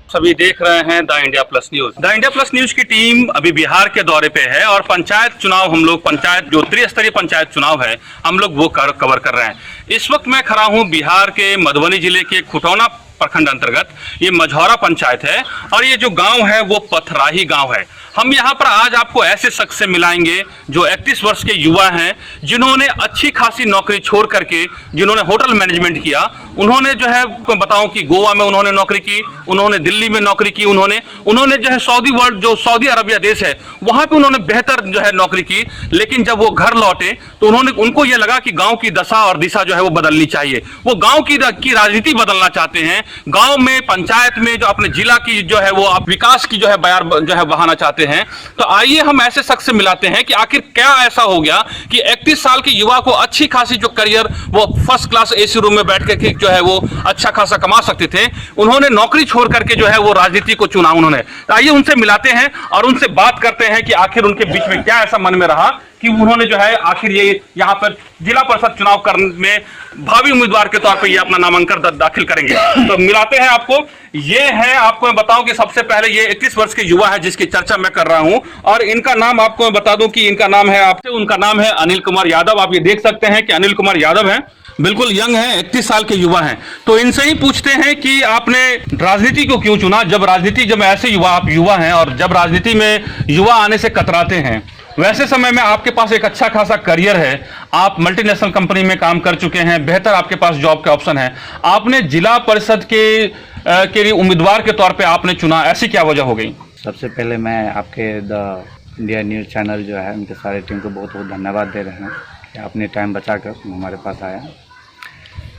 सभी देख रहे हैं the India plus news. The India plus news की टीम अभी बिहार के दौरे पे है और पंचायत चुनाव हम लोग जो त्रिस्तरीय पंचायत चुनाव है हम लोग वो कवर कर रहे हैं। इस वक्त मैं खड़ा हूँ बिहार के मधुबनी जिले के खुटौना प्रखंड अंतर्गत ये मझौरा पंचायत है और ये जो गांव है वो पथराही गांव है। हम यहाँ पर आज आपको ऐसे शख्स से मिलाएंगे जो 31 वर्ष के युवा हैं, जिन्होंने अच्छी खासी नौकरी छोड़ करके जिन्होंने होटल मैनेजमेंट किया। उन्होंने जो है बताऊं कि गोवा में उन्होंने नौकरी की, उन्होंने दिल्ली में नौकरी की, उन्होंने जो है सऊदी अरबिया देश है वहां पे उन्होंने बेहतर जो है नौकरी की। लेकिन जब वो घर लौटे तो उनको ये लगा कि गांव की दशा और दिशा जो है वो बदलनी चाहिए। वो गांव की राजनीति बदलना चाहते हैं, गांव में पंचायत में जो अपने जिला की जो है वो आप विकास की जो है बयार जो है बहाना चाहते हैं। तो आइए हम ऐसे शख्स से मिलाते हैं कि आखिर क्या ऐसा हो गया कि 31 साल के युवा को अच्छी खासी जो करियर वो फर्स्ट क्लास एसी रूम में बैठ के जो है वो अच्छा खासा कमा सकते थे, उन्होंने नौकरी छोड़ करके जो है वो राजनीति को चुना उन्होंने। तो आइए उनसे मिलाते हैं और उनसे बात करते हैं कि आखिर उनके बीच में क्या ऐसा मन में रहा कि उन्होंने जो है आखिर ये यहाँ पर जिला परिषद चुनाव करने में भावी उम्मीदवार के तौर पे ये अपना नामांकन दाखिल करेंगे। तो मिलाते हैं आपको। ये है, आपको मैं बताऊं कि सबसे पहले ये 31 वर्ष के युवा है जिसकी चर्चा मैं कर रहा हूं और इनका नाम आपको मैं बता दूं कि इनका नाम है उनका नाम है अनिल कुमार यादव। आप ये देख सकते हैं कि अनिल कुमार यादव है, बिल्कुल यंग है, 31 साल के युवा हैं। तो इनसे ही पूछते हैं कि आपने राजनीति को क्यों चुना, जब ऐसे आप युवा हैं और जब राजनीति में युवा आने से कतराते हैं। वैसे समय में आपके पास एक अच्छा खासा करियर है, आप मल्टीनेशनल कंपनी में काम कर चुके हैं, बेहतर आपके पास जॉब के ऑप्शन है, आपने जिला परिषद के लिए उम्मीदवार के तौर पे आपने चुना, ऐसी क्या वजह हो गई? सबसे पहले मैं आपके द इंडिया न्यूज़ चैनल जो है उनके सारे टीम को बहुत बहुत धन्यवाद दे रहे हैं कि आपने टाइम बचाकर हमारे पास आया।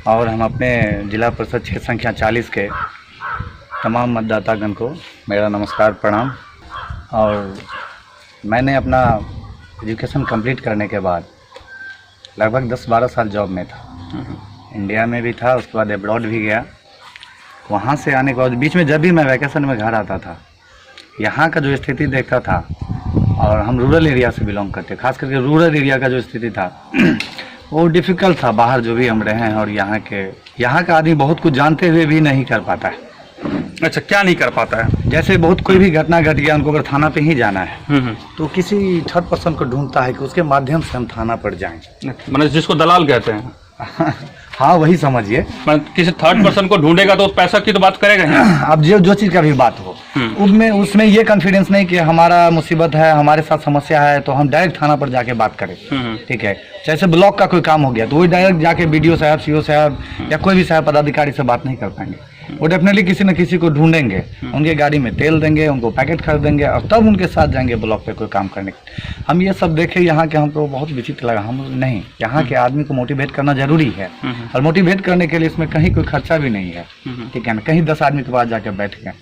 और हम अपने जिला परिषद क्षेत्र संख्या 40 के तमाम मतदातागण को मेरा नमस्कार, प्रणाम। और मैंने अपना एजुकेशन कंप्लीट करने के बाद लगभग 10-12 साल जॉब में था, इंडिया में भी था, उसके बाद अब्रॉड भी गया। वहाँ से आने के बाद बीच में जब भी मैं वैकेशन में घर आता था, यहाँ का जो स्थिति देखता था, और हम रूरल एरिया से बिलोंग करते, खास करके रूरल एरिया का जो स्थिति था वो डिफ़िकल्ट था। बाहर जो भी हम रहे हैं और यहाँ का आदमी बहुत कुछ जानते हुए भी नहीं कर पाता है। अच्छा, क्या नहीं कर पाता है? जैसे बहुत कोई भी घटना घट गया, उनको अगर थाना पे ही जाना है तो किसी थर्ड पर्सन को ढूंढता है कि उसके माध्यम से हम थाना पर जाएं, मतलब जिसको दलाल कहते हैं। हाँ, वही समझिए। किसी थर्ड पर्सन को ढूंढेगा तो पैसा की तो बात करेगा ही। अब जो चीज़ का भी बात हो, उसमें ये कॉन्फिडेंस नहीं कि हमारा मुसीबत है, हमारे साथ समस्या है तो हम डायरेक्ट थाना पर जाके बात करें। ठीक है, जैसे ब्लॉक का कोई काम हो गया तो वही डायरेक्ट जाके BDO साहब, CO साहब या कोई भी साहब पदाधिकारी से बात नहीं कर पाएंगे। वो डेफिनेटली किसी न किसी को ढूंढेंगे, उनके गाड़ी में तेल देंगे, उनको पैकेट खरीदेंगे और तब उनके साथ जाएंगे ब्लॉक पे कोई काम करने। हम ये सब देखे, यहाँ के हमको बहुत विचित्र लगा। हम नहीं, यहाँ के आदमी को मोटिवेट करना जरूरी है और मोटिवेट करने के लिए इसमें कहीं कोई खर्चा भी नहीं है। ठीक है ना, कहीं 10 आदमी के पास जाकर बैठ गए,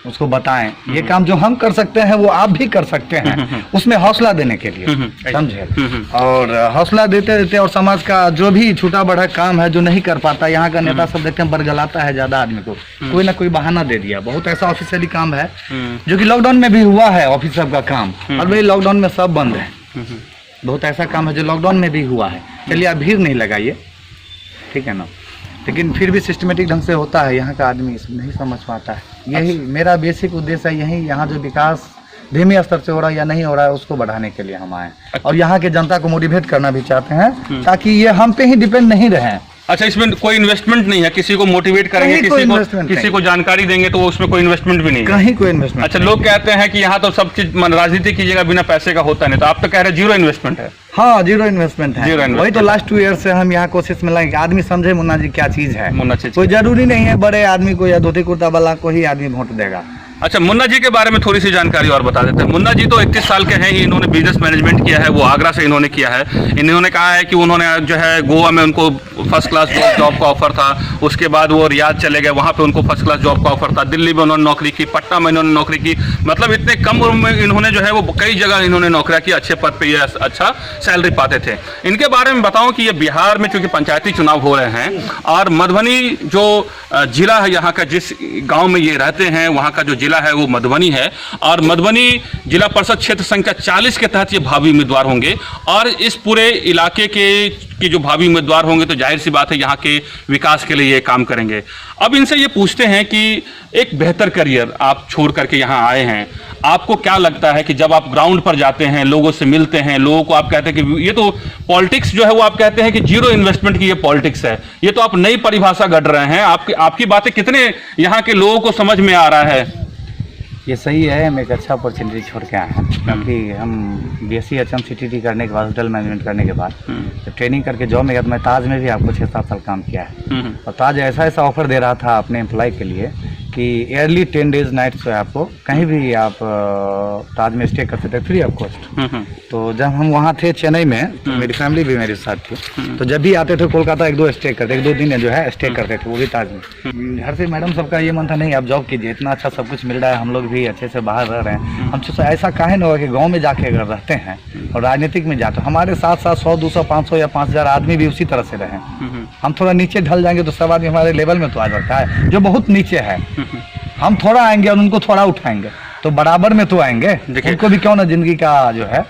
उसको बताएं ये काम जो हम कर सकते हैं वो आप भी कर सकते हैं, उसमें हौसला देने के लिए, समझे। और हौसला देते देते और समाज का जो भी छोटा बड़ा काम है जो नहीं कर पाता, यहाँ का नेता सब देखते हैं बरगलाता है ज्यादा आदमी को, कोई ना कोई बहाना दे दिया। बहुत ऐसा ऑफिशियली काम है जो कि लॉकडाउन में भी हुआ है, ऑफिस सब का काम, और वही लॉकडाउन में सब बंद है। बहुत ऐसा काम है जो लॉकडाउन में भी हुआ है। चलिए आप भीड़ नहीं लगाइए, ठीक है ना, लेकिन फिर भी सिस्टमेटिक ढंग से होता है, यहाँ का आदमी नहीं समझ पाता है। यही मेरा बेसिक उद्देश्य है, यही यहाँ जो विकास धीमे स्तर से हो रहा है या नहीं हो रहा है उसको बढ़ाने के लिए हम आए और यहाँ के जनता को मोटिवेट करना भी चाहते हैं ताकि ये हम पे ही डिपेंड नहीं रहे। अच्छा, इसमें कोई इन्वेस्टमेंट नहीं है, किसी को मोटिवेट करेंगे, किसी को जानकारी देंगे तो उसमें कोई इन्वेस्टमेंट भी नहीं है, कहीं कोई इन्वेस्टमेंट। अच्छा, लोग कहते हैं कि यहाँ तो सब चीज राजनीति कीजिएगा बिना पैसे का होता नहीं, तो आप तो कह रहे हैं 0 इन्वेस्टमेंट है। हाँ, 0 इन्वेस्टमेंट है, वही तो लास्ट 2 ईयर से हम यहाँ कोशिश में लगे। आदमी समझे मुन्ना जी क्या चीज है, कोई जरूरी नहीं है बड़े आदमी को या धोती कुर्ता वाला को ही आदमी वोट देगा। अच्छा, मुन्ना जी के बारे में थोड़ी सी जानकारी और बता देते हैं। मुन्ना जी तो 31 साल के हैं ही, इन्होंने बिजनेस मैनेजमेंट किया है, वो आगरा से इन्होंने किया है। इन्होंने कहा है कि उन्होंने जो है गोवा में उनको फर्स्ट क्लास जॉब का ऑफर था, उसके बाद वो रियाद चले गए, वहाँ पे उनको फर्स्ट क्लास जॉब का ऑफर था, दिल्ली में उन्होंने नौकरी की, पटना में इन्होंने नौकरी की, मतलब इतने कम उम्र में इन्होंने जो है वो कई जगह इन्होंने नौकरियाँ की, अच्छे पद पर ये अच्छा सैलरी पाते थे। इनके बारे में बताऊँ कि ये बिहार में चूँकि पंचायती चुनाव हो रहे हैं और मधुबनी जो जिला है यहाँ का, जिस गाँव में ये रहते हैं वहाँ का जो जिला है वो मधुबनी है और मधुबनी जिला परिषद क्षेत्र संख्या 40 के तहत ये भावी उम्मीदवार होंगे और इस पूरे इलाके के जो भावी उम्मीदवार होंगे तो जाहिर सी बात है यहाँ के विकास के लिए ये काम करेंगे। अब इनसे ये पूछते हैं कि एक बेहतर करियर आप छोड़ करके यहाँ आए हैं, आपको क्या लगता है कि जब आप ग्राउंड पर जाते हैं, लोगों से मिलते हैं, लोगों को आप कहते हैं कि ये तो पॉलिटिक्स जो है वो आप कहते हैं कि जीरो इन्वेस्टमेंट की ये पॉलिटिक्स है, ये तो आप नई परिभाषा गढ़ रहे हैं, आपकी बातें कितने यहाँ के लोगों को समझ में आ रहा है? ये सही है, हम एक अच्छा अपॉर्चुनिटी छोड़ के आए हैं क्योंकि हम BSc HM CTT करने के बाद, होटल मैनेजमेंट करने के बाद जब ट्रेनिंग करके जॉब में गया तो मैं ताज में भी आपको 6-7 साल काम किया है और ताज ऐसा ऑफर दे रहा था अपने एम्प्लॉय के लिए कि ईयरली 10 डेज नाइट जो है आपको कहीं भी आप ताज में स्टे कर सकते हैं फ्री ऑफ कॉस्ट। तो जब हम वहाँ थे चेन्नई में तो मेरी फैमिली भी मेरे साथ थी, तो जब भी आते थे कोलकाता 1-2 दिन जो है स्टे करते थे, वो भी ताज में। घर से मैडम सबका ये मन था नहीं आप जॉब कीजिए, इतना अच्छा सब कुछ मिल रहा है, हम लोग भी अच्छे से बाहर रह रहे हैं, हम तो ऐसा काहे न हो कि गाँव में जाके अगर रहते हैं और राजनीतिक में जाते हमारे साथ 100, 200, 500 या 5000 आदमी भी उसी तरह से रहें, हम थोड़ा नीचे ढल जाएंगे तो सब आदमी हमारे लेवल में तो आ जाता है जो बहुत नीचे है, हम थोड़ा आएंगे और उनको थोड़ा उठाएंगे तो बराबर में तो आएंगे, उनको भी क्यों ना जिंदगी का जो है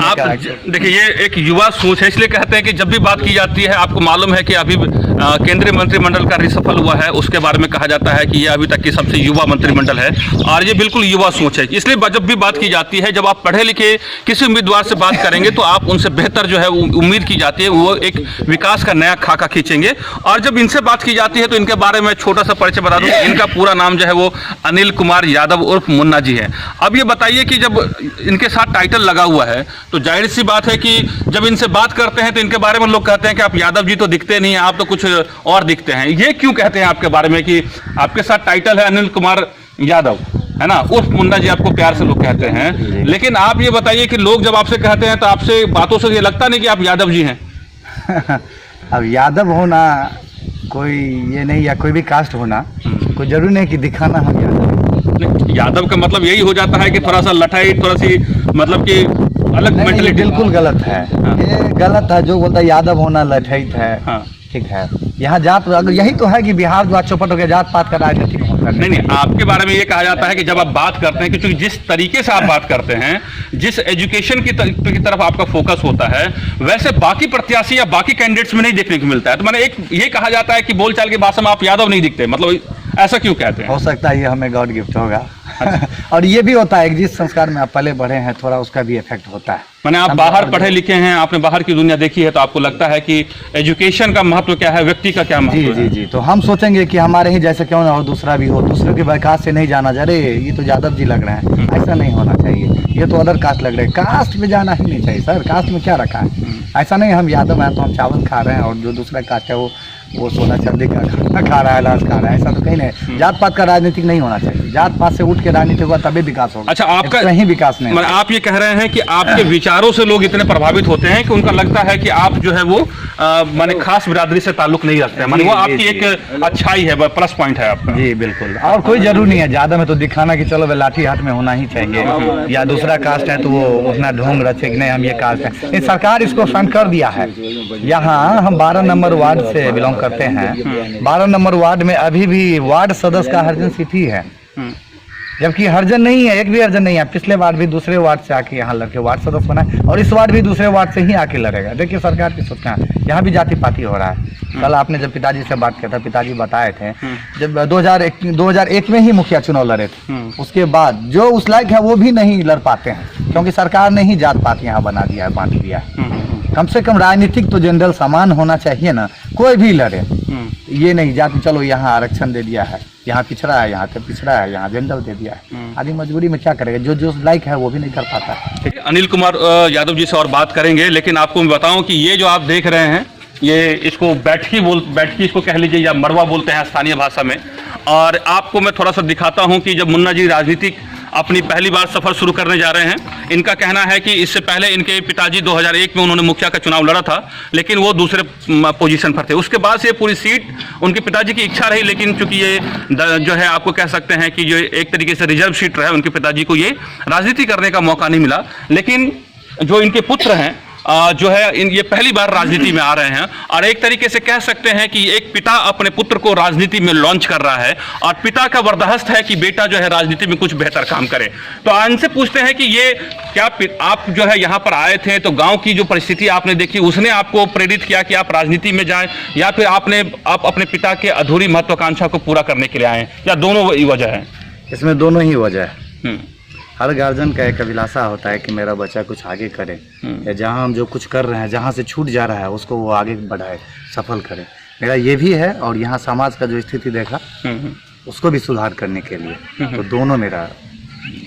आप देखिए ये एक युवा सोच है, इसलिए कहते हैं कि जब भी बात की जाती है, आपको मालूम है कि अभी केंद्रीय मंत्रिमंडल का रिसफल हुआ है, उसके बारे में कहा जाता है कि ये अभी तक की सबसे युवा मंत्रिमंडल है और ये बिल्कुल युवा सोच है। इसलिए जब भी बात की जाती है, जब आप पढ़े लिखे किसी उम्मीदवार से बात करेंगे तो आप उनसे बेहतर जो है उम्मीद की जाती है, वो एक विकास का नया खाका खींचेंगे। और जब इनसे बात की जाती है तो इनके बारे में छोटा सा परिचय बता दूं, इनका पूरा नाम जो है वो अनिल कुमार यादव उर्फ मुन्ना जी है। अब ये बताइए कि जब इनके साथ टाइटल लगा हुआ है तो जाहिर सी बात है कि जब इनसे बात करते हैं तो इनके बारे में लोग कहते हैं कि आप यादव जी तो दिखते नहीं हैं, आप तो कुछ और दिखते हैं। ये क्यों कहते हैं आपके बारे में कि आपके साथ टाइटल है अनिल कुमार यादव, है ना, उर्फ मुन्ना जी आपको प्यार से लोग कहते हैं, लेकिन आप ये बताइए कि लोग जब आपसे कहते हैं तो आपसे बातों से ये लगता नहीं कि आप यादव जी हैं? अब यादव होना कोई ये नहीं, या कोई भी कास्ट होना कोई जरूरी नहीं कि दिखाना हम यादव का मतलब यही हो जाता है कि थोड़ा सा लठाई, थोड़ा सी मतलब कि अलग मेंटलिटी। बिल्कुल गलत है, ये गलत है जो बोलता है यादव होना लठैत है। ठीक है, यहाँ जात अगर यही तो है कि बिहार जो चौपट हो गया जात पात का राजनीतिक होता है। नहीं, आपके बारे में ये कहा जाता है कि जब आप बात करते हैं, क्योंकि जिस तरीके से आप बात करते हैं, जिस एजुकेशन की तरफ आपका फोकस होता है, वैसे बाकी प्रत्याशी या बाकी कैंडिडेट्स में नहीं देखने को मिलता है। तो मैंने एक ये कहा जाता है कि बोलचाल की भाषा में आप यादव नहीं दिखते, मतलब ऐसा क्यों कहते हैं? हो सकता है ये हमें गॉड गिफ्ट होगा। और ये भी होता है कि जिस संस्कार में आप पहले बढ़े हैं थोड़ा उसका भी इफेक्ट होता है। मैंने आप बाहर पढ़े लिखे हैं, आपने बाहर की दुनिया देखी है, तो आपको लगता है कि एजुकेशन का महत्व क्या है, व्यक्ति का क्या महत्व है? जी, तो हम सोचेंगे कि हमारे ही जैसे क्यों ना हो, दूसरा भी हो, दूसरे के विकास से नहीं जाना जा रहे ये तो यादव जी लग रहे हैं, ऐसा नहीं होना चाहिए, ये तो अदर कास्ट लग रहे हैं, कास्ट में जाना ही नहीं चाहिए सर। कास्ट में क्या रखा है? ऐसा नहीं हम यादव हैं तो हम चावल खा रहे हैं और जो दूसरा कास्ट है वो सोना चांदी का खाना खा रहा है, लाश खा रहा है, ऐसा तो कहीं नहीं। जात पात का राजनीतिक नहीं होना चाहिए, जात पात से उठ के राजनीति हुआ तभी विकास होगा। अच्छा, आपका कहीं विकास नहीं। आप ये कह रहे हैं कि आपके विचारों से लोग इतने प्रभावित होते हैं कि उनका लगता है कि आप जो है वो माने खास बिरादरी से ताल्लुक नहीं रखते हैं, माने वो आपकी एक अच्छाई है, प्लस पॉइंट है आपका। जी बिल्कुल, और कोई जरूरी नहीं है ज्यादा में तो दिखाना कि चलो वे लाठी हाथ में होना ही चाहिए, या दूसरा कास्ट है तो वो उतना ढोंग रचे कि नहीं हम ये कास्ट है। सरकार इसको फंड कर दिया है। यहाँ हम 12 नंबर वार्ड से बिलोंग करते हैं, 12 नंबर वार्ड में अभी भी वार्ड सदस्य का हरजन सीट ही है, जबकि हरजन नहीं है, एक भी हरजन नहीं है। पिछले वार्ड भी दूसरे वार्ड से आके यहाँ लड़के वार्ड सदस्य बना है और इस वार्ड भी दूसरे वार्ड से ही आके लड़ेगा। देखिए सरकार की सोचना, यहाँ भी जाति पाति हो रहा है। कल आपने जब पिताजी से बात किया था, पिताजी बताए थे जब 2001 में ही मुखिया चुनाव लड़े थे, उसके बाद जो उस लायक है वो भी नहीं लड़ पाते हैं क्योंकि सरकार ने ही जात पात यहाँ बना दिया है, बांट दिया है। कम से कम राजनीतिक तो जनरल समान होना चाहिए ना, कोई भी लड़े, ये नहीं जाति चलो यहाँ आरक्षण दे दिया है, यहाँ पिछड़ा है, यहाँ पिछड़ा है, यहाँ जनरल दे दिया है, आदमी मजबूरी में क्या करेगा, जो लायक है वो भी नहीं कर पाता है। अनिल कुमार यादव जी से और बात करेंगे, लेकिन आपको मैं बताऊं कि ये जो आप देख रहे हैं ये इसको बैठकी इसको कह लीजिए या मरवा बोलते हैं स्थानीय भाषा में। और आपको मैं थोड़ा सा दिखाता हूं कि जब मुन्ना जी राजनीतिक अपनी पहली बार सफर शुरू करने जा रहे हैं, इनका कहना है कि इससे पहले इनके पिताजी 2001 में उन्होंने मुखिया का चुनाव लड़ा था, लेकिन वो दूसरे पोजीशन पर थे। उसके बाद से ये पूरी सीट उनके पिताजी की इच्छा रही, लेकिन चूंकि ये जो है आपको कह सकते हैं कि जो एक तरीके से रिजर्व सीट रहा है, उनके पिताजी को ये राजनीति करने का मौका नहीं मिला। लेकिन जो इनके पुत्र हैं जो है ये पहली बार राजनीति में आ रहे हैं और एक तरीके से कह सकते हैं कि एक पिता अपने पुत्र को राजनीति में लॉन्च कर रहा है और पिता का वरदहस्त है कि बेटा जो है राजनीति में कुछ बेहतर काम करे। तो इनसे पूछते हैं कि ये क्या आप जो है यहाँ पर आए थे तो गांव की जो परिस्थिति आपने देखी उसने आपको प्रेरित किया कि आप राजनीति में जाएं, या फिर आप अपने पिता के अधूरी महत्वाकांक्षा को पूरा करने के लिए आए, या दोनों वजह है? इसमें दोनों ही वजह है। हर गार्जियन का एक अभिलाषा होता है कि मेरा बच्चा कुछ आगे करे, या जहाँ हम जो कुछ कर रहे हैं जहाँ से छूट जा रहा है उसको वो आगे बढ़ाए, सफल करे। मेरा ये भी है, और यहाँ समाज का जो स्थिति देखा उसको भी सुधार करने के लिए, तो दोनों मेरा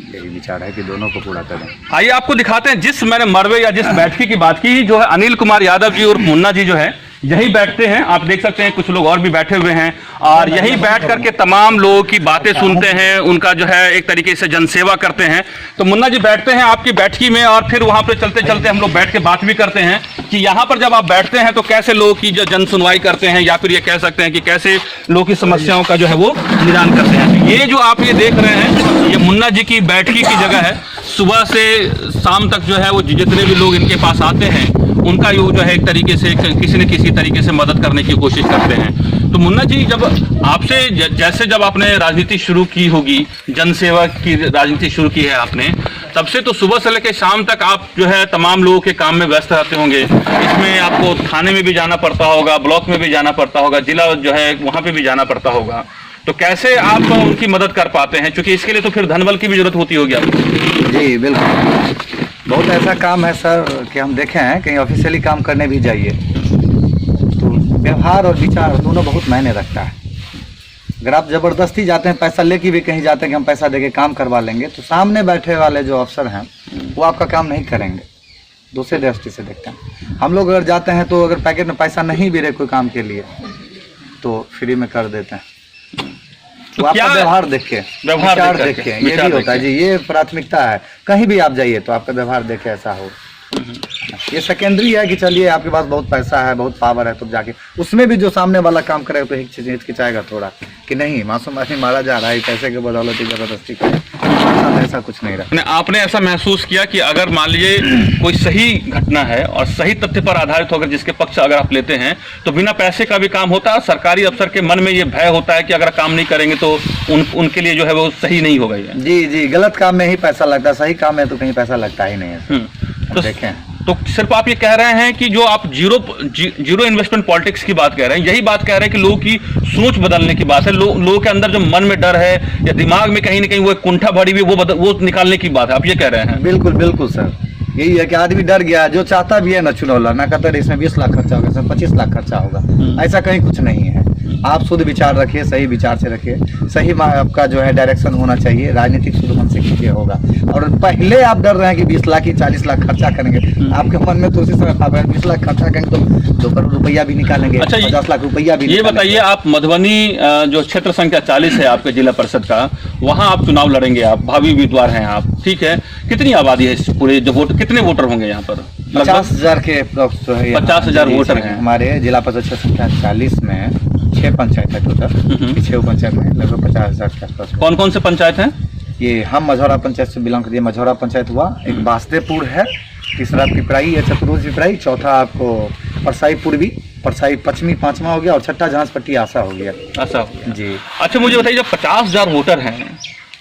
यही विचार है कि दोनों को पूरा करें। आइए आपको दिखाते हैं, जिस मैंने मरवे या जिस बैठकी की बात की जो है अनिल कुमार यादव जी और मुन्ना जी जो है यही बैठते हैं। आप देख सकते हैं कुछ लोग और भी बैठे हुए हैं और यही बैठ करके तमाम लोगों की बातें सुनते हैं, उनका जो है एक तरीके से जनसेवा करते हैं। तो मुन्ना जी बैठते हैं आपकी बैठकी में और फिर वहां पे चलते चलते हम लोग बैठ के बात भी करते हैं कि यहाँ पर जब आप बैठते हैं तो कैसे लोगों की जो जन सुनवाई करते हैं, या फिर ये कह सकते हैं कि कैसे लोगों की समस्याओं का जो है वो निदान करते हैं। ये जो आप ये देख रहे हैं ये मुन्ना जी की बैठकी की जगह है। सुबह से शाम तक जो है वो जितने भी लोग इनके पास आते हैं उनका जो है एक तरीके से किसी न किसी तरीके से मदद करने की कोशिश करते हैं। तो मुन्ना जी, जब आपसे जैसे जब आपने राजनीति शुरू की होगी, जनसेवा की राजनीति शुरू की है आपने, तब से तो सुबह से लेकर शाम तक आप जो है तमाम लोगों के काम में व्यस्त रहते होंगे। इसमें आपको थाने में भी जाना पड़ता होगा, ब्लॉक में भी जाना पड़ता होगा, जिला जो है वहाँ पे भी जाना पड़ता होगा। तो कैसे आप उनकी मदद कर पाते हैं, क्योंकि इसके लिए तो फिर धनबल की भी जरूरत होती होगी आपको? जी बिल्कुल, बहुत ऐसा काम है सर कि हम देखे हैं कहीं ऑफिशियली काम करने भी जाइए तो व्यवहार और विचार दोनों बहुत मायने रखता है। अगर आप ज़बरदस्ती जाते हैं, पैसा लेके भी कहीं जाते हैं कि हम पैसा देके काम करवा लेंगे, तो सामने बैठे वाले जो अफसर हैं वो आपका काम नहीं करेंगे, दूसरे दृष्टि से देखते हैं। हम लोग अगर जाते हैं तो अगर पैकेट में पैसा नहीं भी रहे कोई काम के लिए तो फ्री में कर देते हैं। तो आपका व्यवहार देख के, विचार देख के, ये भी होता है जी, ये प्राथमिकता है। कहीं भी आप जाइए तो आपका व्यवहार देखे ऐसा हो। ये सेकेंडरी है कि चलिए आपके पास बहुत पैसा है, बहुत पावर है, तो जाके उसमें भी जो सामने वाला काम करेगा तो हिचकिचाएगा थोड़ा कि नहीं, मासूम आदमी मारा जा रहा है, पैसे के बदौलत जबरदस्ती करे, ऐसा कुछ नहीं रहा। आपने ऐसा महसूस किया कि अगर मान लीजिए कोई सही घटना है और सही तथ्य पर आधारित होकर जिसके पक्ष अगर आप लेते हैं तो बिना पैसे का भी काम होता है। सरकारी अफसर के मन में ये भय होता है कि अगर काम नहीं करेंगे तो उनके लिए जो है वो सही नहीं होगा। जी जी, गलत काम में ही पैसा लगता है, सही काम में तो कहीं पैसा लगता ही नहीं है। तो देखें, तो सिर्फ आप ये कह रहे हैं कि जो आप जीरो इन्वेस्टमेंट पॉलिटिक्स की बात कह रहे हैं, यही बात कह रहे हैं कि लोगों की सोच बदलने की बात है। लोगों के अंदर जो मन में डर है या दिमाग में कहीं ना कहीं वो कुंठा भरी हुई वो निकालने की बात है, आप ये कह रहे हैं? बिल्कुल बिल्कुल सर, यही है कि आदमी डर गया, जो चाहता भी है ना चुनाव लड़ना, कहता है इसमें 20 लाख खर्चा होगा, इसमें 25 लाख खर्चा होगा, ऐसा कहीं कुछ नहीं है। आप शुद्ध विचार रखिए, सही विचार से रखिए, सही आपका जो है डायरेक्शन होना चाहिए, राजनीतिक शुद्ध मन से कीजिए होगा। और पहले आप डर रहे हैं कि 20 लाख की 40 लाख खर्चा करेंगे, आपके मन में तो उसी समय 20 लाख खर्चा करेंगे तो 2 करोड़ रुपया भी निकालेंगे। अच्छा, 50 लाख रुपया भी। ये बताइए, आप मधुबनी जो क्षेत्र संख्या 40 है आपके जिला परिषद का, वहाँ आप चुनाव लड़ेंगे, आप भावी उम्मीदवार हैं आप, ठीक है? कितनी आबादी है इस पूरे जो वोट, कितने वोटर होंगे यहाँ पर? 50,000 के 50,000 वोटर हैं हमारे जिला परिषद संख्या 40 में। 6 पंचायत है टोटल, 6 पंचायत में लगभग 50,000 के आसपास। कौन कौन से पंचायत हैं? ये हम मझौरा पंचायत से बिलोंग करिए। मझौरा पंचायत हुआ, एक बासदेपुर है, तीसरा पिपराई है, चतुर्भुज पिपराई, चौथा आपको परसाई पूर्वी, परसाई पश्चिमी 5वां हो गया, और छठा जहाजपट्टी आशा हो गया। आशा हो गया जी। अच्छा, मुझे बताइए, जब 50,000 वोटर हैं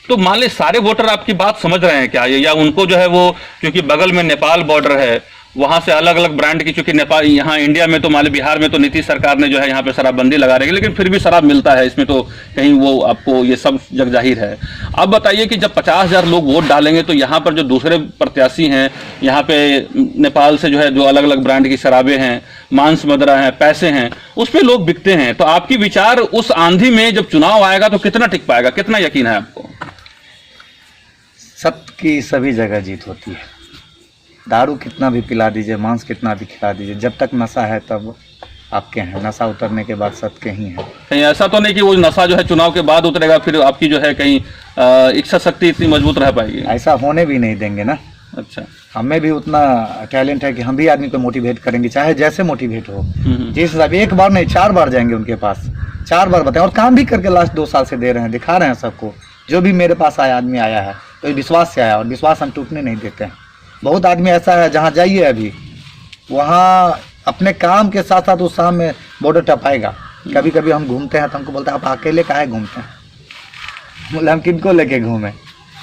तो मान ली सारे वोटर आपकी बात समझ रहे हैं क्या, या उनको जो है वो, क्योंकि बगल में नेपाल बॉर्डर है, वहाँ से अलग अलग ब्रांड की, चूंकि नेपाल, यहाँ इंडिया में तो मान ली बिहार में तो नीतीश सरकार ने जो है यहाँ पे शराबबंदी लगा रही है, लेकिन फिर भी शराब मिलता है, इसमें तो कहीं वो आपको ये सब जग जाहिर है। अब बताइए कि जब 50,000 लोग वोट डालेंगे तो यहाँ पर जो दूसरे प्रत्याशी हैं, यहाँ पे नेपाल से जो है जो अलग अलग ब्रांड की शराबें हैं, मांस मदिरा है, पैसे हैं, उस पर लोग बिकते हैं। तो आपकी विचार उस आंधी में जब चुनाव आएगा तो कितना टिक पाएगा, कितना यकीन है आपको? सत्य की सभी जगह जीत होती है। दारू कितना भी पिला दीजिए, मांस कितना भी खिला दीजिए, जब तक नशा है तब आपके हैं, नशा उतरने के बाद सत्य ही है। कहीं ऐसा तो नहीं कि वो नशा जो है चुनाव के बाद उतरेगा, फिर आपकी जो है कहीं इच्छा शक्ति इतनी मजबूत रह पाएगी? ऐसा होने भी नहीं देंगे ना। अच्छा, हमें भी उतना टैलेंट है कि हम भी आदमी को मोटिवेट करेंगे, चाहे जैसे मोटिवेट हो, जिस हिसाब, एक बार नहीं 4 बार जाएंगे उनके पास, 4 बार बताएं, और काम भी करके लास्ट 2 साल से दे रहे हैं, दिखा रहे हैं सबको। जो भी मेरे पास आया आदमी आया है तो विश्वास से आया, और विश्वास हम टूटने नहीं देते हैं। बहुत आदमी ऐसा है जहाँ जाइए अभी वहाँ अपने काम के साथ साथ उस शाम में बॉर्डर टपाएगा। कभी कभी हम घूमते हैं तो हमको बोलता है आप अकेले काहे घूमते हैं? बोले हम किनको लेके घूमें,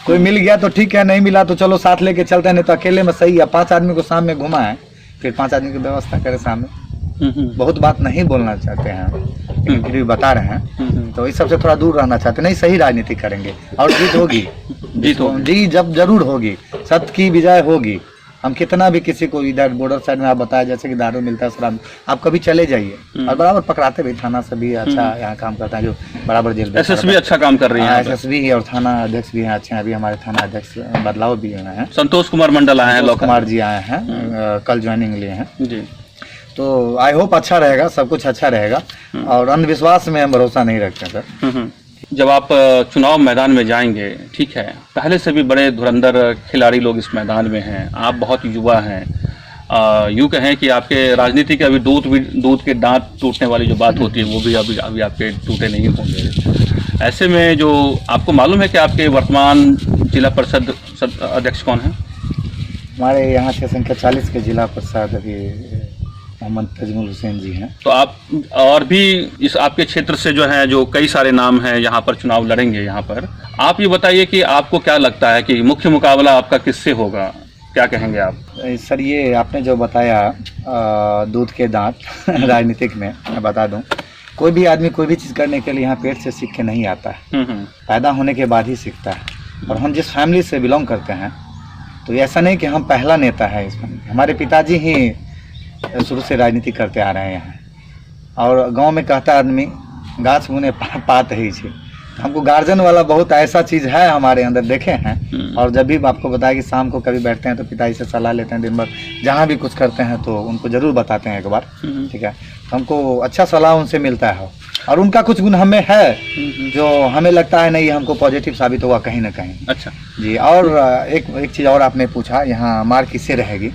कोई मिल गया तो ठीक है, नहीं मिला तो चलो साथ लेके चलते हैं, नहीं तो अकेले में सही है। 5 आदमी को शाम में घुमा है, फिर 5 आदमी की व्यवस्था करे सामने। बहुत बात नहीं बोलना चाहते हैं, लेकिन फिर भी बता रहे हैं, तो इस सबसे थोड़ा दूर रहना चाहते हैं। नहीं, सही राजनीति करेंगे और जीत होगी, जी जब जरूर होगी, सत्य की विजय होगी। हम कितना भी किसी को इधर बॉर्डर साइड में आप बताया जैसे कि दारू मिलता है, शराब, आप कभी चले जाइए और बराबर पकड़ाते भी। थाना से भी अच्छा यहाँ काम करता है, जो बराबर जेल एसएसबी अच्छा काम कर रही है, एसएसबी और थाना अध्यक्ष भी हैं अच्छे हैं। अभी हमारे थाना अध्यक्ष बदलाव भी हुए हैं, संतोष कुमार मंडल आए हैं, कुमार जी आए हैं, कल ज्वाइनिंग लिए हैं जी। तो आई होप अच्छा रहेगा, सब कुछ अच्छा रहेगा और अंधविश्वास में हम भरोसा नहीं रखते सर। जब आप चुनाव मैदान में जाएंगे, ठीक है, पहले से भी बड़े धुरंधर खिलाड़ी लोग इस मैदान में हैं, आप बहुत युवा हैं, यूँ कहें कि आपके राजनीति के अभी दूध के दांत टूटने वाली जो बात होती है वो भी अभी आपके टूटे नहीं होंगे। ऐसे में जो आपको मालूम है कि आपके वर्तमान जिला परिषद अध्यक्ष कौन है? हमारे यहाँ की संख्या 40 के जिला परिषद अभी मोहम्मद तजमुल हुसैन जी हैं। तो आप और भी इस आपके क्षेत्र से जो है, जो कई सारे नाम हैं यहाँ पर चुनाव लड़ेंगे यहाँ पर, आप ये बताइए कि आपको क्या लगता है कि मुख्य मुकाबला आपका किससे होगा, क्या कहेंगे आप? सर ये आपने जो बताया दूध के दांत राजनीतिक में, मैं बता दूं, कोई भी आदमी कोई भी चीज़ करने के लिए यहाँ पेट से सीख के नहीं आता है, पैदा होने के बाद ही सीखता है। और हम जिस फैमिली से बिलोंग करते हैं तो ऐसा नहीं कि हम पहला नेता है इसमें, हमारे पिताजी ही शुरू से राजनीति करते आ रहे हैं यहाँ। और गांव में कहता आदमी गाछ मुने पात ही छे, हमको गार्जियन वाला बहुत ऐसा चीज़ है हमारे अंदर, देखे हैं। और जब भी आपको बताया कि शाम को कभी बैठते हैं तो पिताजी से सलाह लेते हैं, दिन भर जहाँ भी कुछ करते हैं तो उनको ज़रूर बताते हैं एक बार, ठीक है। तो हमको अच्छा सलाह उनसे मिलता है और उनका कुछ गुण हमें है जो हमें लगता है नहीं हमको पॉजिटिव साबित हुआ कहीं ना कहीं। अच्छा जी। और एक चीज़ और आपने पूछा, यहाँ मार किससे रहेगी?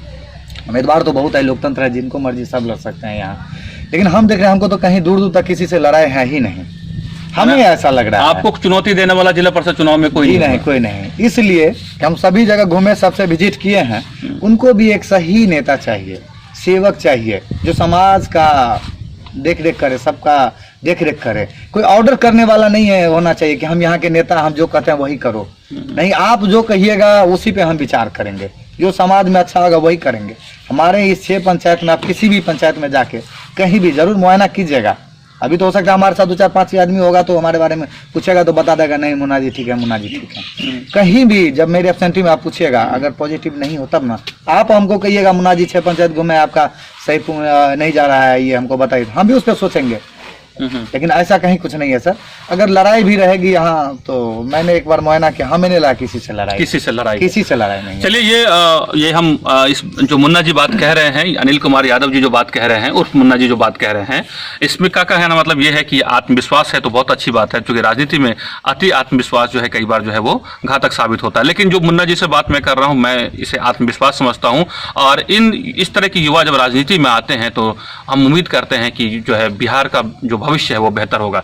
उम्मीदवार तो बहुत है, लोकतंत्र है, जिनको मर्जी सब लड़ सकते हैं यहाँ, लेकिन हम देख रहे हैं हमको तो कहीं दूर दूर तक किसी से लड़ाई है ही नहीं। हमें ऐसा लग रहा है आपको चुनौती देने वाला जिला परिषद चुनाव में कोई नहीं, कोई नहीं। इसलिए हम सभी जगह घूमे, सबसे विजिट किए हैं, उनको भी एक सही नेता चाहिए, सेवक चाहिए, जो समाज का देख रेख करे, सबका देख रेख करे। कोई ऑर्डर करने वाला नहीं है होना चाहिए कि हम यहाँ के नेता, हम जो कहते हैं वही करो, नहीं, आप जो कहिएगा उसी पे हम विचार करेंगे, जो समाज में अच्छा होगा वही करेंगे। हमारे इस 6 पंचायत में आप किसी भी पंचायत में जाके कहीं भी जरूर मुआयना कीजिएगा। अभी तो हो सकता है हमारे साथ 2-4 5 आदमी होगा तो हमारे बारे में पूछेगा तो बता देगा नहीं मुन्ना जी ठीक है, मुन्ना जी ठीक है। कहीं भी जब मेरे एब्सेंटी में आप पूछिएगा, अगर पॉजिटिव नहीं हो तब ना आप हमको कहिएगा मुन्ना जी 6 पंचायत घूमे, आपका सही नहीं जा रहा है, ये हमको बताइए, हम भी उस पर सोचेंगे। लेकिन ऐसा कहीं कुछ नहीं है सर। अगर लड़ाई भी रहेगी यहाँ तो मैंने एक बार मुआयना किया, हमें नहीं लगा किसी से लड़ाई नहीं। चलिए ये हम इस जो मुन्ना जी बात कह रहे हैं, अनिल कुमार यादव जी जो बात कह रहे हैं, उर्फ मुन्ना जी जो बात कह रहे हैं, इसमें क्या कहना मतलब ये है कि आत्मविश्वास है तो बहुत अच्छी बात है, क्योंकि राजनीति में अति आत्मविश्वास जो है कई बार जो है वो घातक साबित होता है। लेकिन जो मुन्ना जी से बात मैं कर रहा हूँ, मैं इसे आत्मविश्वास समझता हूँ। और इस तरह की युवा जब राजनीति में आते हैं तो हम उम्मीद करते हैं कि जो है बिहार का जो भविष्य है वो बेहतर होगा।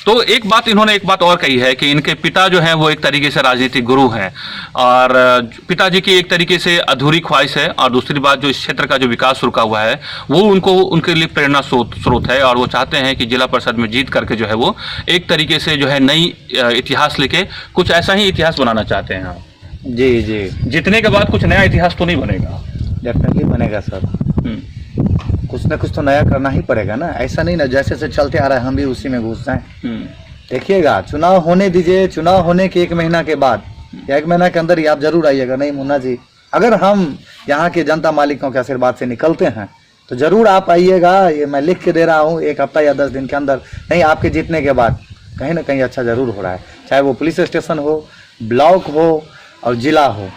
तो इन्होंने एक बात और कही है कि इनके पिता जो हैं वो एक तरीके से राजनीतिक गुरु हैं, और पिताजी की एक तरीके से अधूरी ख्वाहिश है, और दूसरी बात जो इस क्षेत्र का जो विकास रुका हुआ है वो उनके लिए प्रेरणा स्रोत है, और वो चाहते हैं कि जिला परिषद में जीत करके जो है वो एक तरीके से जो है नई इतिहास लेके कुछ ऐसा ही इतिहास बनाना चाहते हैं। जी जी। जीतने के बाद कुछ नया इतिहास तो नहीं बनेगा? डेफिनेटली बनेगा सर, कुछ ना कुछ तो नया करना ही पड़ेगा ना। ऐसा नहीं ना जैसे से चलते आ रहा है हम भी उसी में घुस जाएं। देखिएगा, चुनाव होने दीजिए, चुनाव होने के 1 महीना के बाद या 1 महीना के अंदर ही आप जरूर आइएगा। नहीं मुन्ना जी, अगर हम यहाँ के जनता मालिकों के आशीर्वाद से निकलते हैं तो जरूर आप आइएगा। ये मैं लिख के दे रहा हूँ, 1 हफ्ता या 10 दिन के अंदर, नहीं आपके जीतने के बाद कहीं ना कहीं अच्छा जरूर हो रहा है, चाहे वो पुलिस स्टेशन हो, ब्लॉक हो और जिला हो,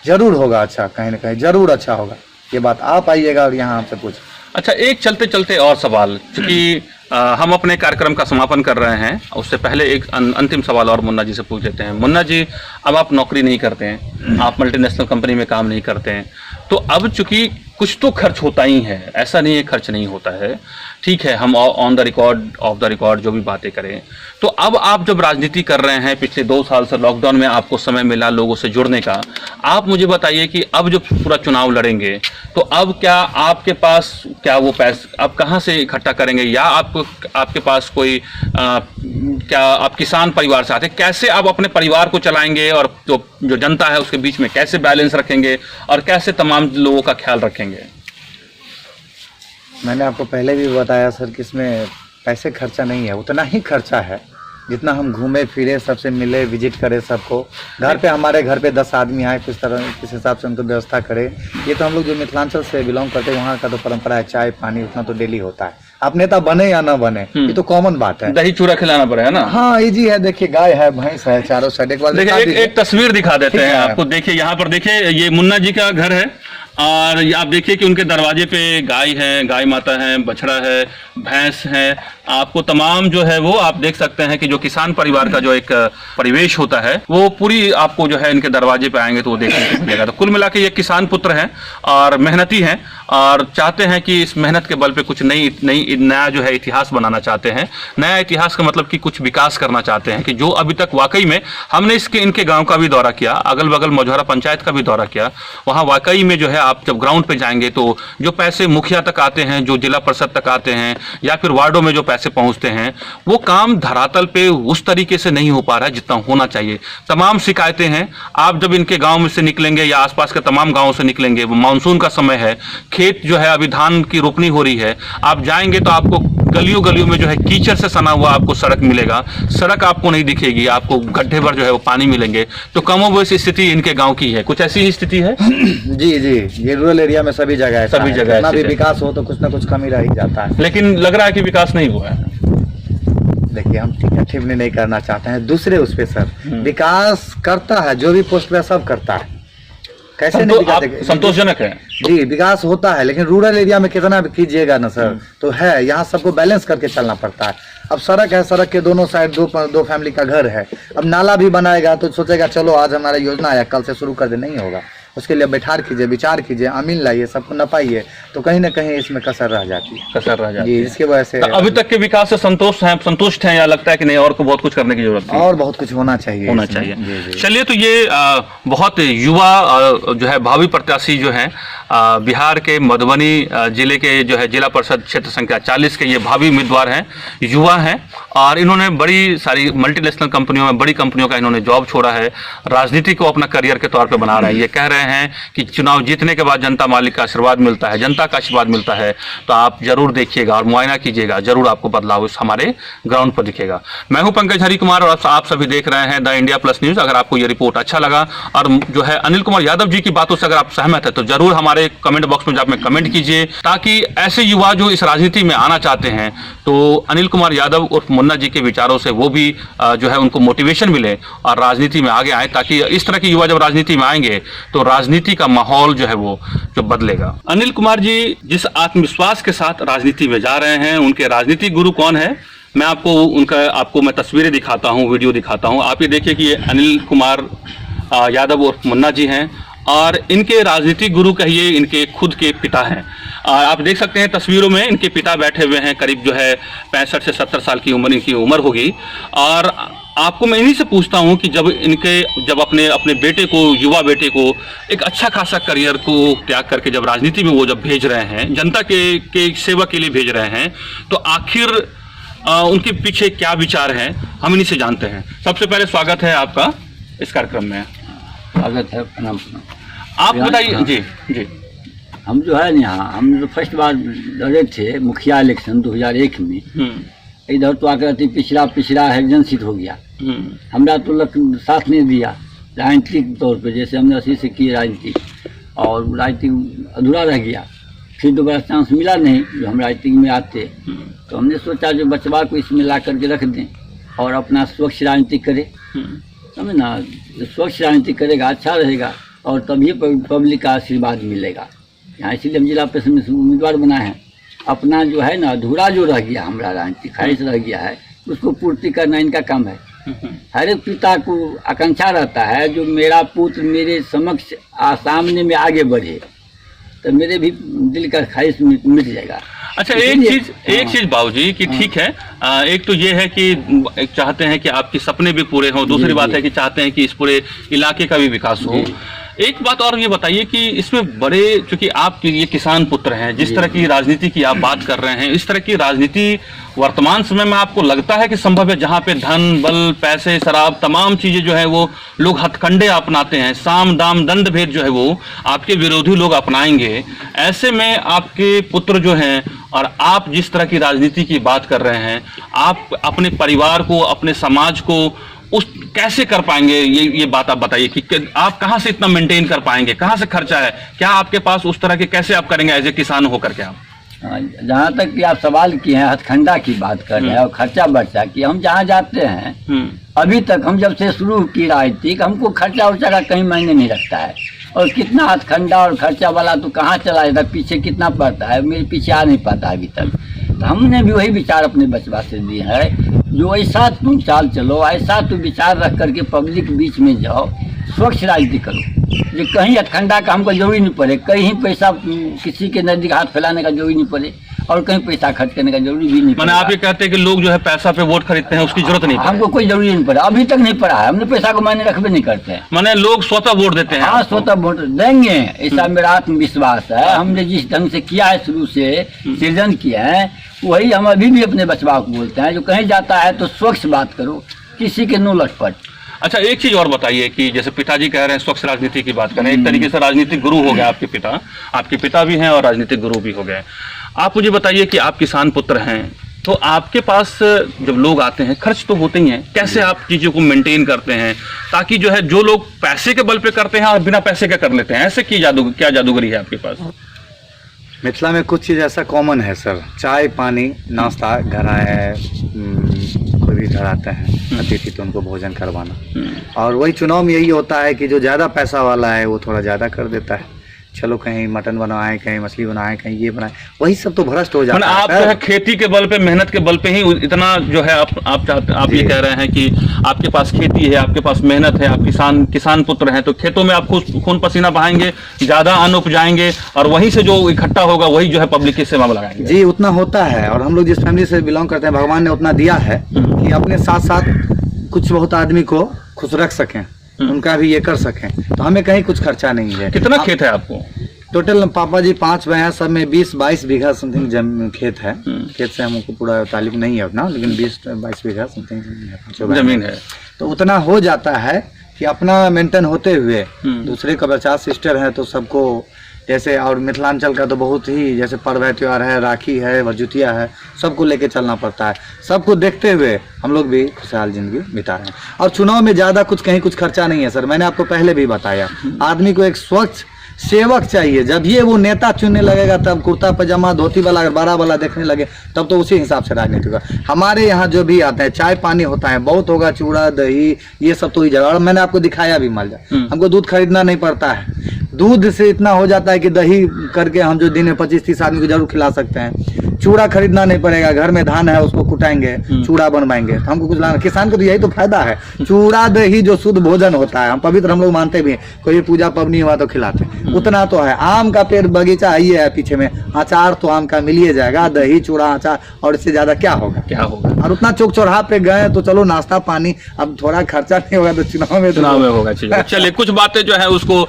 जरूर होगा अच्छा, कहीं ना कहीं जरूर अच्छा होगा। ये बात आप आइएगा और यहाँ हमसे पूछ। अच्छा, एक चलते चलते और सवाल, क्योंकि हम अपने कार्यक्रम का समापन कर रहे हैं, उससे पहले एक अंतिम सवाल और मुन्ना जी से पूछ लेते हैं। मुन्ना जी, अब आप नौकरी नहीं करते हैं, आप मल्टीनेशनल कंपनी में काम नहीं करते हैं, तो अब चूंकि कुछ तो खर्च होता ही है, ऐसा नहीं है खर्च नहीं होता है, ठीक है, हम on the record of the record जो भी बातें करें। तो अब आप जब राजनीति कर रहे हैं, पिछले 2 साल से लॉकडाउन में आपको समय मिला लोगों से जुड़ने का, आप मुझे बताइए कि अब जो पूरा चुनाव लड़ेंगे तो अब क्या आपके पास क्या वो पैसे आप कहाँ से इकट्ठा करेंगे, या आपके पास कोई क्या आप किसान परिवार से आते, कैसे आप अपने परिवार को चलाएंगे और जो जनता है उसके बीच में कैसे बैलेंस रखेंगे और कैसे तमाम लोगों का ख्याल रखेंगे? मैंने आपको पहले भी बताया सर कि इसमें पैसे खर्चा नहीं है, उतना ही खर्चा है जितना हम घूमे फिरे, सबसे मिले, विजिट करें सबको। घर पे हमारे घर पे 10 आदमी आए, किस हिसाब से उनको व्यवस्था करें। ये तो हम लोग जो मिथिलांचल से बिलोंग करते हैं वहाँ का तो परंपरा है, चाय पानी उतना तो डेली होता है। आप नेता बने या ना बने ये तो कॉमन बात है। दही चूड़ा खिलाना पड़ेगा ना। हाँ इजी है, देखिए गाय है, भैंस है, चारों साइड। एक बार देखिए एक तस्वीर दिखा देते हैं आपको। देखिए यहाँ पर देखिए, ये मुन्ना जी का घर है और ये आप देखिए कि उनके दरवाजे पे गाय है, गाय माता है, बछड़ा है, भैंस है। आपको तमाम जो है वो आप देख सकते हैं कि जो किसान परिवार का जो एक परिवेश होता है वो पूरी आपको जो है इनके दरवाजे पे आएंगे तो वो देखने को मिलेगा। तो कुल मिला के ये किसान पुत्र हैं और मेहनती हैं और चाहते हैं कि इस मेहनत के बल पे कुछ नया जो है इतिहास बनाना चाहते हैं। नया इतिहास का मतलब कि कुछ विकास करना चाहते हैं कि जो अभी तक वाकई में हमने इनके गाँव का भी दौरा किया, अगल बगल मझौरा पंचायत का भी दौरा किया। वहाँ वाकई में जो है आप जब ग्राउंड पे जाएंगे तो जो पैसे मुखिया तक आते हैं, जो जिला परिषद तक आते हैं या फिर वार्डों में जो पैसे पहुंचते हैं, वो काम धरातल पे उस तरीके से नहीं हो पा रहा है जितना होना चाहिए। तमाम शिकायतें हैं। आप जब इनके गांव में से निकलेंगे या आसपास के तमाम गांवों से निकलेंगे, मानसून का समय है, खेत जो है अभी धान की रोपनी हो रही है, आप जाएंगे तो आपको गलियों गलियों में जो है कीचड़ से सना हुआ आपको सड़क मिलेगा। सड़क आपको नहीं दिखेगी, आपको गड्ढे भर जो है वो पानी मिलेंगे। तो कमोबेश स्थिति इनके गांव की है, कुछ ऐसी ही स्थिति है। जी जी, ये रूरल एरिया में सभी जगह है, सभी जगह जितना भी विकास हो तो कुछ ना कुछ कमी रह ही जाता है। लेकिन लग रहा है कि विकास नहीं हुआ है। देखिए हम टिप्पणी नहीं करना चाहते हैं दूसरे उस पे सर, विकास करता है जो भी पोस्ट पे सब करता है, कैसे नहीं विकास संतोषजनक है जी, विकास होता है। लेकिन रूरल एरिया में कितना भी कीजिएगा ना सर तो है, यहाँ सबको बैलेंस करके चलना पड़ता है। अब सड़क है, सड़क के दोनों साइड दो फैमिली का घर है। अब नाला भी बनाएगा तो सोचेगा चलो आज हमारा योजना आया कल से शुरू कर दे, नहीं होगा। उसके लिए बैठार कीजिए, विचार कीजिए, अमीन लाइए, सबको नपाइए, तो कहीं ना कहीं इसमें कसर रह जाती है जी। इसके वजह से अभी तक के विकास से संतुष्ट हैं या लगता है कि नहीं और को बहुत कुछ करने की जरूरत है? और बहुत कुछ होना चाहिए। चलिए, तो ये बहुत युवा जो है भावी प्रत्याशी जो है बिहार के मधुबनी जिले के जो है जिला परिषद क्षेत्र संख्या 40 के ये भावी उम्मीदवार हैं, युवा हैं और इन्होंने बड़ी सारी मल्टीनेशनल कंपनियों में, बड़ी कंपनियों का इन्होंने जॉब छोड़ा है, राजनीति को अपना करियर के तौर पे बना रहे हैं। ये कह रहे हैं कि चुनाव जीतने के बाद जनता मालिक का आशीर्वाद मिलता है, जनता का आशीर्वाद मिलता है, तो आप जरूर देखिएगा और मुआयना कीजिएगा, जरूर आपको बदलाव इस हमारे ग्राउंड पर दिखेगा। मैं हूं पंकज हरिकुमार और आप सभी देख रहे हैं द इंडिया प्लस न्यूज। अगर आपको ये रिपोर्ट अच्छा लगा और जो है अनिल कुमार यादव जी की बातों से अगर आप सहमत है तो जरूर हमारे कमेंट बॉक्स में जाकर कमेंट कीजिए, ताकि ऐसे युवा जो इस राजनीति में आना चाहते हैं तो अनिल कुमार यादव और मुन्ना जी के विचारों से वो भी जो है उनको मोटिवेशन मिले और राजनीति में आगे आए, ताकि इस तरह के युवा जब राजनीति में आएंगे तो राजनीति का माहौल जो है वो जो बदलेगा। अनिल कुमार जी जिस आत्मविश्वास के साथ राजनीति में जा रहे हैं, उनके राजनीतिक गुरु कौन है, मैं आपको मैं तस्वीरें दिखाता हूँ, वीडियो दिखाता हूँ। आप ये देखिए कि ये अनिल कुमार यादव और मुन्ना जी हैं और इनके राजनीतिक गुरु कहिए, इनके खुद के पिता हैं। आप देख सकते हैं तस्वीरों में इनके पिता बैठे हुए हैं, करीब जो है 65 से 70 साल की उम्र इनकी उम्र होगी। और आपको मैं इन्हीं से पूछता हूं कि जब अपने बेटे को, युवा बेटे को एक अच्छा खासा करियर को त्याग करके जब राजनीति में वो जब भेज रहे हैं, जनता के सेवा के लिए भेज रहे हैं, तो आखिर उनके पीछे क्या विचार है, हम इन्हीं से जानते हैं। सबसे पहले स्वागत है आपका इस कार्यक्रम में। स्वागत है, प्रणाम। आप बताइए। जी जी। हम जो है यहाँ हम जो फर्स्ट बार लड़े थे मुखिया इलेक्शन 2001 में, इधर तो आकर पिछड़ा हरिजन सीट हो गया। हमरा तो साथ नहीं दिया राजनीतिक तौर पे, जैसे हमने 80 से की राजनीति और राजनीति अधूरा रह गया। फिर दोबारा चांस मिला नहीं जो हम राजनीति में आते, तो हमने सोचा जो बचवा को इसमें ला करके रख दें और अपना स्वच्छ राजनीति करे, समझ ना, स्वच्छ राजनीति करेगा अच्छा रहेगा और तभी पब्लिक का आशीर्वाद मिलेगा। यहाँ इसीलिए हम जिला परिषद में उम्मीदवार बनाए हैं। अपना जो है ना अधूरा जो रह गया, हमारा राजनीति ख्वाहिश रह गया है, उसको पूर्ति करना इनका काम है। हर एक पिता को आकांक्षा रहता है जो मेरा पुत्र मेरे समक्ष सामने में आगे बढ़े, तो मेरे भी दिल का ख्वाहिश मिट जाएगा। अच्छा, एक चीज बाबूजी कि ठीक है, एक तो ये है कि चाहते हैं कि आपके सपने भी पूरे हों, दूसरी बात है कि चाहते हैं कि इस पूरे इलाके का भी विकास हो। एक बात और ये बताइए कि इसमें बड़े, चूंकि आप ये किसान पुत्र हैं, जिस तरह की राजनीति की आप बात कर रहे हैं, इस तरह की राजनीति वर्तमान समय में आपको लगता है कि संभव है, जहां पे धन, बल, पैसे, शराब, तमाम चीजें जो है वो लोग हथकंडे अपनाते हैं, साम दाम दंड भेद जो है वो आपके विरोधी लोग अपनाएंगे, ऐसे में आपके पुत्र जो हैं और आप जिस तरह की राजनीति की बात कर रहे हैं, आप अपने परिवार को, अपने समाज को उस कैसे कर पाएंगे? ये बात आप बताइए कि आप कहां से इतना मेंटेन कर पाएंगे, कहां से खर्चा है, क्या आपके पास उस तरह के, कैसे आप करेंगे एज ए किसान होकर के आप? जहाँ तक कि आप सवाल किए हैं, हथखंडा की बात कर रहे हैं और खर्चा बर्चा की, हम जहाँ जाते हैं अभी तक, हम जब से शुरू की राजनीति, हमको खर्चा उर्चा का कहीं मायने नहीं रखता है। और कितना हथखंडा और खर्चा वाला तो कहाँ चला जाता, पीछे कितना पड़ता है, मेरे पीछे आ नहीं पाता अभी तक। तो हमने भी वही विचार अपने बचवा से दिए है, जो ऐसा तुम चाल चलो, ऐसा तुम विचार रख करके पब्लिक बीच में जाओ, स्वच्छ राजनीति करो, जो कहीं हथखंडा का हमको जरूरी नहीं पड़े, कहीं पैसा किसी के नजदीक हाथ फैलाने का जरूरी नहीं पड़े, और कहीं पैसा खर्च करने का जरूरी भी नहीं। मैंने आप ये कहते हैं कि लोग जो है पैसा पे वोट खरीदते हैं, उसकी जरूरत नहीं पड़े। हमको कोई जरूरी नहीं पड़ा, अभी तक नहीं पड़ा है, हमने पैसा को मायने रखबे नहीं करते हैं। मैंने लोग स्वतः वोट देते हैं। हाँ, स्वतः वोट देंगे, ऐसा मेरा आत्मविश्वास है। हमने जिस ढंग से किया है, शुरू से सृजन किया है, वही हम अभी भी अपने बचवा को बोलते हैं, जो कहीं जाता है तो स्वच्छ बात करो, किसी के नो लटपट। अच्छा, एक चीज और बताइए कि जैसे पिताजी कह रहे हैं स्वच्छ राजनीति की बात करें, एक तरीके से राजनीतिक गुरु हो गए आपके पिता भी हैं और राजनीतिक गुरु भी हो गए। आप मुझे बताइए कि आप किसान पुत्र हैं, तो आपके पास जब लोग आते हैं, खर्च तो होते ही हैं, कैसे आप चीज़ों को मेंटेन करते हैं ताकि जो है, जो लोग पैसे के बल पे करते हैं और बिना पैसे के कर लेते हैं, ऐसे क्या जादूगरी है आपके पास? मिथिला में कुछ चीज़ ऐसा कॉमन है सर, चाय पानी नाश्ता, घर आए कोई भी घर आते हैं अतिथि तो उनको भोजन करवाना, और वही चुनाव में यही होता है कि जो ज़्यादा पैसा वाला है वो थोड़ा ज़्यादा कर देता है, चलो कहीं मटन बनवाएं, कहीं मछली बनाएं, कहीं ये बनाएं, वही सब तो भ्रष्ट हो जाता है। आप जो है खेती के बल पे, मेहनत के बल पे ही इतना जो है आप ये कह रहे हैं कि आपके पास खेती है, आपके पास मेहनत है, आप किसान पुत्र हैं, तो खेतों में आप खून पसीना बहाएंगे, ज्यादा अन्न उपजाएंगे और वहीं से जो इकट्ठा होगा वही जो है पब्लिक की सेवा में लगाएंगे। जी, उतना होता है। और हम लोग जिस फैमिली से बिलोंग करते हैं, भगवान ने उतना दिया है कि अपने साथ साथ कुछ बहुत आदमी को खुश रख सकें, उनका भी ये कर सकें, तो हमें कहीं कुछ खर्चा नहीं है। कितना खेत है आपको? टोटल पापा जी 5 भाई हैं, सब में 20-22 बीघा समथिंग खेत है। खेत से हमको पूरा ताल्लुक नहीं है अपना, लेकिन 20-22 बीघा समथिंग जमीन है, तो उतना हो जाता है कि अपना मेंटेन होते हुए दूसरे का 50 सिस्टर है तो सबको, जैसे और मिथिलांचल का तो बहुत ही, जैसे पर्व है, त्योहार है, राखी है, भरजुतिया है, सबको लेके चलना पड़ता है। सबको देखते हुए हम लोग भी खुशहाल जिंदगी बिता रहे हैं। और चुनाव में ज़्यादा कहीं कुछ खर्चा नहीं है सर, मैंने आपको पहले भी बताया। आदमी को एक स्वच्छ सेवक चाहिए, जब ये वो नेता चुनने लगेगा तब कुर्ता पजामा धोती वाला बड़ा वाला देखने लगे, तब तो उसी हिसाब से राजनीति होगा। हमारे यहाँ जो भी आता है, चाय पानी होता है, बहुत होगा, चूड़ा दही ये सब तो ही जगह, और मैंने आपको दिखाया भी मालजा, हमको दूध खरीदना नहीं पड़ता है, दूध से इतना हो जाता है कि दही करके हम जो दिन में 25-30 आदमी को जरूर खिला सकते हैं। चूड़ा खरीदना नहीं पड़ेगा, घर में धान है उसको कुटाएंगे, चूड़ा बनवाएंगे, तो हमको कुछ लाना, किसान को तो यही तो फायदा है। चूड़ा दही जो शुद्ध भोजन होता है, हम पवित्र हम लोग मानते भी हैं, कोई पूजा पवनी हुआ तो खिलाते हैं, उतना तो है। आम का पेड़ बगीचा ही है पीछे में, अचार तो आम का मिल ही जाएगा, दही चूड़ा अचार, और इससे ज्यादा क्या होगा। और उतना चौक चौराहा पे गए तो चलो नाश्ता पानी, अब थोड़ा खर्चा नहीं होगा तो चुनाव में होगा। चलिए, कुछ बातें जो है उसको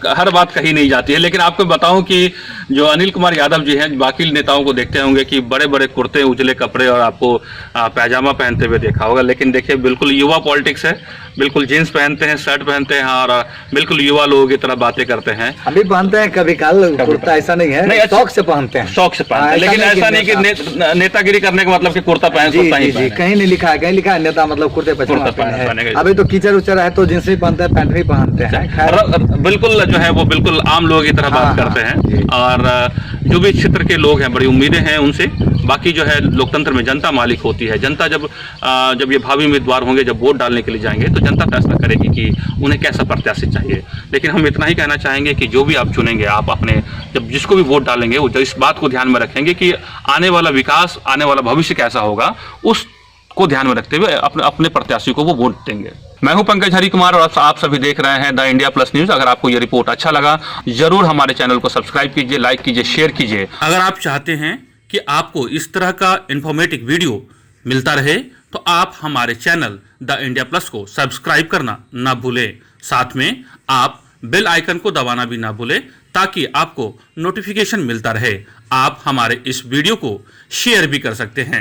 हर बात कही नहीं जाती है, लेकिन आपको बताऊं कि जो अनिल कुमार यादव जी हैं, बाकी नेताओं को देखते होंगे कि बड़े बड़े कुर्ते, उजले कपड़े और आपको पैजामा पहनते हुए देखा होगा, लेकिन देखिए बिल्कुल युवा पॉलिटिक्स है, बिल्कुल जीन्स पहनते हैं, शर्ट पहनते हैं और बिल्कुल युवा लोगों की तरह बातें करते हैं। अभी पहनते हैं कभी काल कुर्ता, ऐसा नहीं है, नहीं, शौक से पहनते हैं, शौक से पहनते हैं, लेकिन ऐसा नहीं कि नेतागिरी करने का मतलब कि कुर्ता पहन सकता ही। कहीं नहीं लिखा है, कहीं लिखा है नेता मतलब कुर्ते पजामा पहने। अभी तो कीचड़ उचड़ है तो जींस भी पहनते हैं, पैंट भी पहनते हैं, बिल्कुल जो है वो बिल्कुल आम लोगों की तरह बात करते हैं। और जो भी क्षेत्र के लोग हैं, बड़ी उम्मीदें हैं उनसे। बाकी जो है लोकतंत्र में जनता मालिक होती है, जनता जब ये भावी उम्मीदवार होंगे, जब वोट डालने के लिए जाएंगे तो जनता फैसला करेगी कि उन्हें कैसा प्रत्याशी चाहिए। लेकिन हम इतना ही कहना चाहेंगे कि जो भी आप चुनेंगे, आप अपने जब जिसको भी वोट डालेंगे वो इस बात को ध्यान में रखेंगे कि आने वाला विकास, आने वाला भविष्य कैसा होगा, उसको ध्यान में रखते हुए अपने प्रत्याशी को वो वोट देंगे। मैं हूं पंकज हरिकुमार और आप सभी देख रहे हैं द इंडिया प्लस न्यूज। अगर आपको ये रिपोर्ट अच्छा लगा जरूर हमारे चैनल को सब्सक्राइब कीजिए, लाइक कीजिए, शेयर कीजिए। अगर आप चाहते हैं कि आपको इस तरह का इंफॉर्मेटिव वीडियो मिलता रहे तो आप हमारे चैनल द इंडिया प्लस को सब्सक्राइब करना ना भूलें। साथ में आप बेल आइकन को दबाना भी ना भूलें ताकि आपको नोटिफिकेशन मिलता रहे। आप हमारे इस वीडियो को शेयर भी कर सकते हैं।